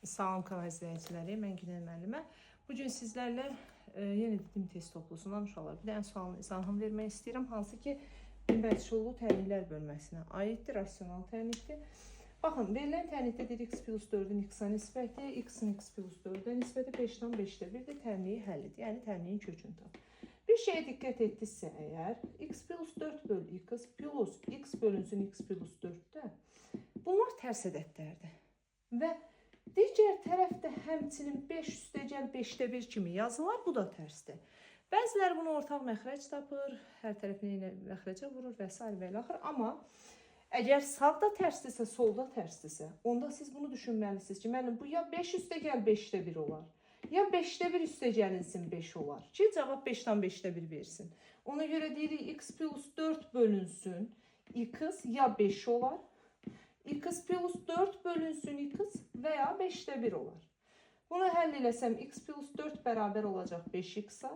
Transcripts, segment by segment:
Salam kanal izləyiciləri, mən Günel müəllimə. Bugün sizlərlə yenə dim test toplusundan uşaqlar bir dənə sualın izahını vermək istəyirəm. Hansı ki, Bilməçullu tənliklər bölməsinə aiddir, rasional tənlikdir. Baxın, verilən tənlikdə deyir x plus 4-ün x-a nisbəti, x-in x plus 4-ə nisbəti 5-dən 5-də 1-də tənliyi həllidir. Yəni tənliyin kökünü tap. Bir şeyə diqqət etdinizsə əgər, x plus 4 bölü x plus x bölünsün x plus 4-də, bunlar tərs ədədlərdir. Və digər tərəfdə həmçinin 5 üstəgəl 5-də 1 kimi yazılar, bu da tərsdir. Bəziləri bunu ortaq məxrəc tapır, hər tərəfini yenə məxrəcə vurur və s. və ilə axır. Amma əgər sağda tərsdirsə, solda tərsdirsə, onda siz bunu düşünməlisiniz ki, müəllim, bu ya 5 üstəgəl 5-də 1 olar, ya 5-də 1 üstəgəlinsin 5 olar ki, cavab 5-dən 5-də 1 versin. Ona görə deyirik, x plus 4 bölünsün, x ya 5 olar, x plus 4 bölünsün x və ya 5-də 1 olar. Bunu həll eləsəm, x plus 4 bərabər olacaq 5x-a,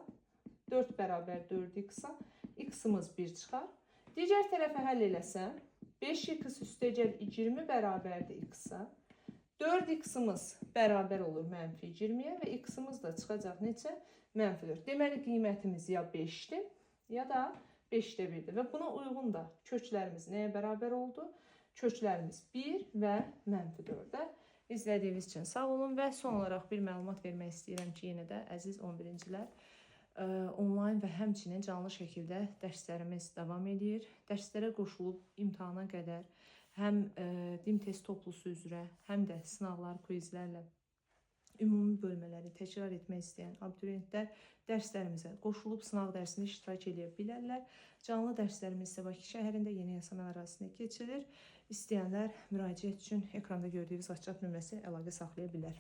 4 bərabər 4x-a, x-ımız 1 çıxar. Digər tərəfə həll eləsəm, 5x üstəgəl 20 bərabərdir x-a, 4x-ımız bərabər olur mənfi 20-yə və x-ımız da çıxacaq neçə? Mənfi 4. Deməli, qiymətimiz ya 5-dir, ya da 5-də 1-dir. Və buna uyğun da köklərimiz nəyə bərabər oldu? Köklərimiz 1 və mənfi 4-də. İzlədiyiniz üçün sağ olun və son olaraq bir məlumat vermək istəyirəm ki, yenə də əziz 11-cilər, onlayn və həmçinin canlı şəkildə dərslərimiz davam edir. Dərslərə qoşulub imtahana qədər həm dim test toplusu üzrə, həm də sınaqlar, quizlərlə ümumi bölmələri təkrar etmək istəyən abituriyentlər dərslərimizə qoşulub sınaq dərsində iştirak edə bilərlər. Canlı dərslərimiz isə Bakı şəhərində Yeni Yasamal ərazisində keçilir. İstəyənlər müraciət üçün ekranda gördüyünüz WhatsApp nömrəsi əlaqə saxlaya bilər.